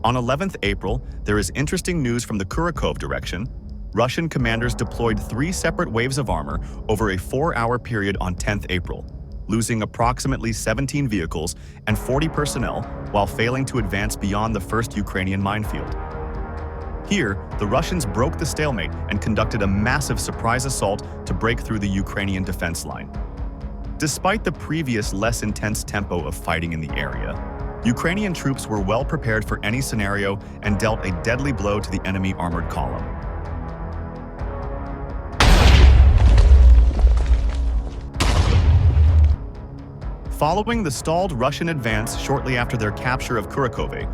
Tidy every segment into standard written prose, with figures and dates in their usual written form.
On 11th April, there is interesting news from the Kurakhove direction. Russian commanders deployed 3 separate waves of armor over a 4-hour period on 10th April, losing approximately 17 vehicles and 40 personnel while failing to advance beyond the first Ukrainian minefield. Here, the Russians broke the stalemate and conducted a massive surprise assault to break through the Ukrainian defense line. Despite the previous less intense tempo of fighting in the area, Ukrainian troops were well prepared for any scenario and dealt a deadly blow to the enemy armored column. Following the stalled Russian advance shortly after their capture of Kurakhove,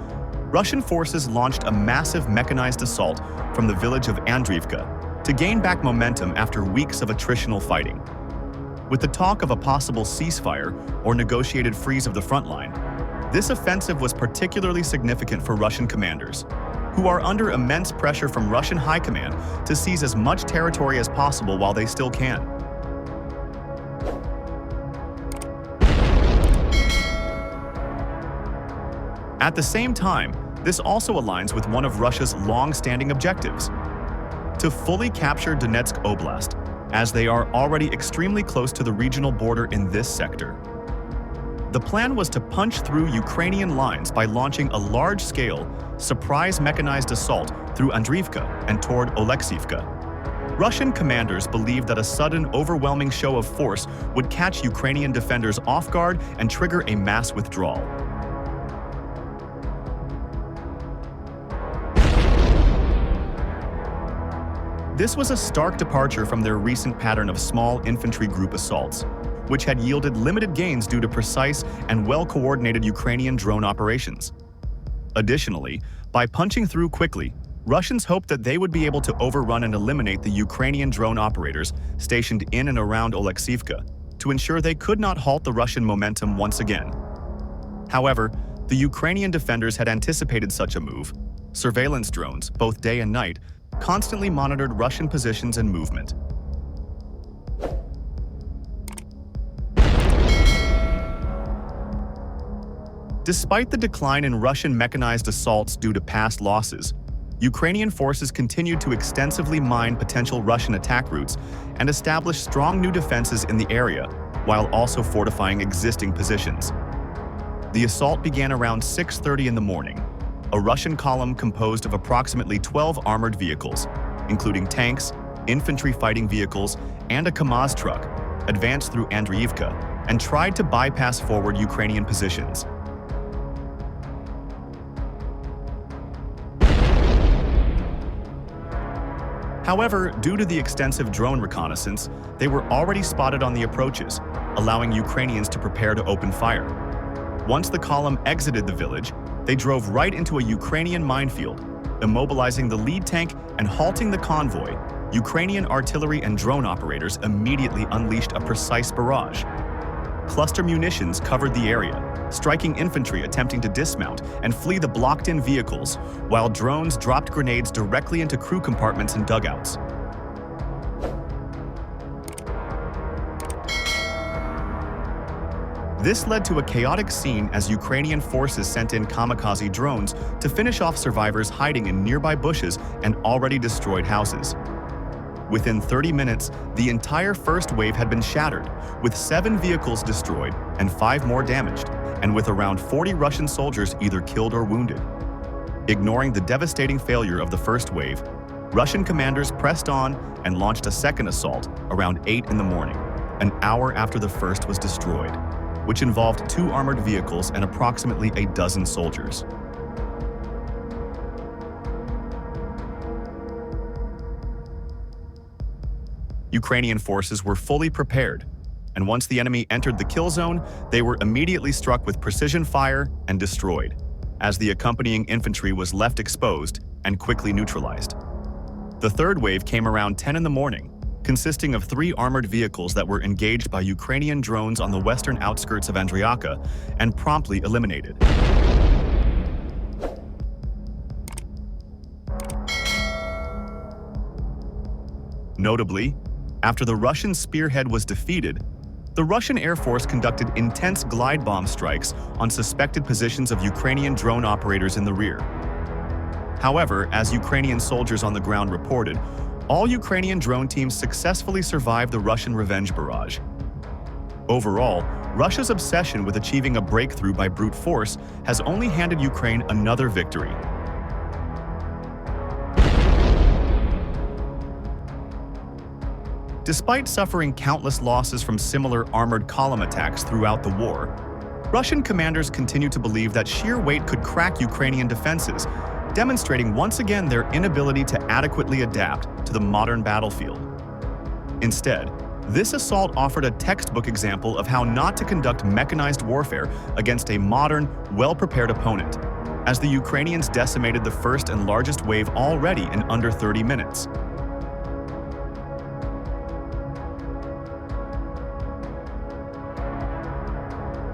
Russian forces launched a massive mechanized assault from the village of Andriivka to gain back momentum after weeks of attritional fighting. With the talk of a possible ceasefire or negotiated freeze of the front line, this offensive was particularly significant for Russian commanders, who are under immense pressure from Russian high command to seize as much territory as possible while they still can. At the same time, this also aligns with one of Russia's long-standing objectives: to fully capture Donetsk Oblast, as they are already extremely close to the regional border in this sector. The plan was to punch through Ukrainian lines by launching a large-scale, surprise mechanized assault through Andriivka and toward Oleksivka. Russian commanders believed that a sudden, overwhelming show of force would catch Ukrainian defenders off guard and trigger a mass withdrawal. This was a stark departure from their recent pattern of small infantry group assaults, which had yielded limited gains due to precise and well-coordinated Ukrainian drone operations. Additionally, by punching through quickly, Russians hoped that they would be able to overrun and eliminate the Ukrainian drone operators stationed in and around Oleksivka to ensure they could not halt the Russian momentum once again. However, the Ukrainian defenders had anticipated such a move. Surveillance drones, both day and night, constantly monitored Russian positions and movement. Despite the decline in Russian mechanized assaults due to past losses, Ukrainian forces continued to extensively mine potential Russian attack routes and establish strong new defenses in the area, while also fortifying existing positions. The assault began around 6:30 in the morning. A Russian column composed of approximately 12 armored vehicles, including tanks, infantry fighting vehicles, and a Kamaz truck, advanced through Andriivka and tried to bypass forward Ukrainian positions. However, due to the extensive drone reconnaissance, they were already spotted on the approaches, allowing Ukrainians to prepare to open fire. Once the column exited the village, they drove right into a Ukrainian minefield, immobilizing the lead tank and halting the convoy. Ukrainian artillery and drone operators immediately unleashed a precise barrage. Cluster munitions covered the area, striking infantry attempting to dismount and flee the blocked-in vehicles, while drones dropped grenades directly into crew compartments and dugouts. This led to a chaotic scene as Ukrainian forces sent in kamikaze drones to finish off survivors hiding in nearby bushes and already destroyed houses. Within 30 minutes, the entire first wave had been shattered, with 7 vehicles destroyed and 5 more damaged, and with around 40 Russian soldiers either killed or wounded. Ignoring the devastating failure of the first wave, Russian commanders pressed on and launched a second assault around 8 in the morning, an hour after the first was destroyed, which involved 2 armored vehicles and approximately a dozen soldiers. Ukrainian forces were fully prepared, and once the enemy entered the kill zone, they were immediately struck with precision fire and destroyed, as the accompanying infantry was left exposed and quickly neutralized. The third wave came around 10 in the morning, consisting of 3 armored vehicles that were engaged by Ukrainian drones on the western outskirts of Andriivka and promptly eliminated. Notably, after the Russian spearhead was defeated, the Russian Air Force conducted intense glide bomb strikes on suspected positions of Ukrainian drone operators in the rear, However, as Ukrainian soldiers on the ground reported, all Ukrainian drone teams successfully survived the Russian revenge barrage. Overall, Russia's obsession with achieving a breakthrough by brute force has only handed Ukraine another victory. Despite suffering countless losses from similar armored column attacks throughout the war, Russian commanders continue to believe that sheer weight could crack Ukrainian defenses, demonstrating once again their inability to adequately adapt to the modern battlefield. Instead, this assault offered a textbook example of how not to conduct mechanized warfare against a modern, well-prepared opponent, as the Ukrainians decimated the first and largest wave already in under 30 minutes.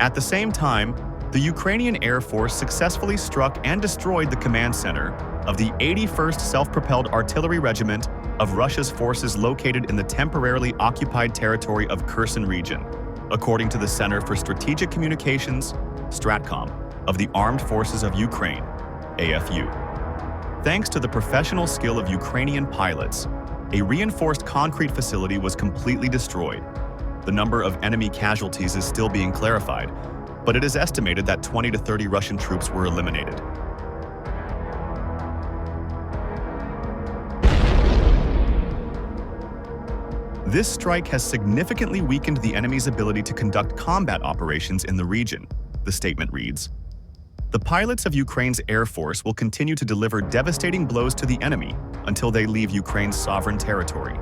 At the same time, the Ukrainian Air Force successfully struck and destroyed the command center of the 81st Self-Propelled Artillery Regiment of Russia's forces located in the temporarily occupied territory of Kherson region, according to the Center for Strategic Communications, Stratcom, of the Armed Forces of Ukraine, AFU. Thanks to the professional skill of Ukrainian pilots, a reinforced concrete facility was completely destroyed. The number of enemy casualties is still being clarified, but it is estimated that 20 to 30 Russian troops were eliminated. This strike has significantly weakened the enemy's ability to conduct combat operations in the region, the statement reads. The pilots of Ukraine's Air Force will continue to deliver devastating blows to the enemy until they leave Ukraine's sovereign territory.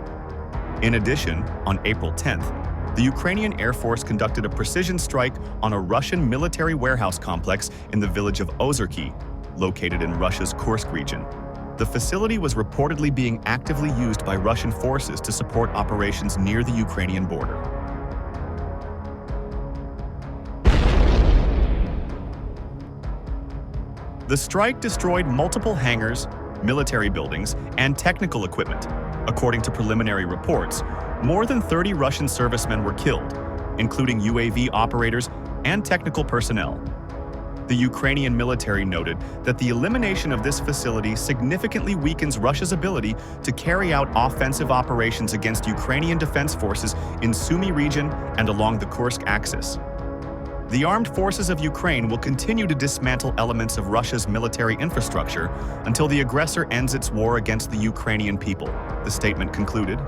In addition, on April 10th, the Ukrainian Air Force conducted a precision strike on a Russian military warehouse complex in the village of Ozerki, located in Russia's Kursk region. The facility was reportedly being actively used by Russian forces to support operations near the Ukrainian border. The strike destroyed multiple hangars, military buildings, and technical equipment. According to preliminary reports, more than 30 Russian servicemen were killed, including UAV operators and technical personnel. The Ukrainian military noted that the elimination of this facility significantly weakens Russia's ability to carry out offensive operations against Ukrainian defense forces in Sumy region and along the Kursk axis. The armed forces of Ukraine will continue to dismantle elements of Russia's military infrastructure until the aggressor ends its war against the Ukrainian people, the statement concluded.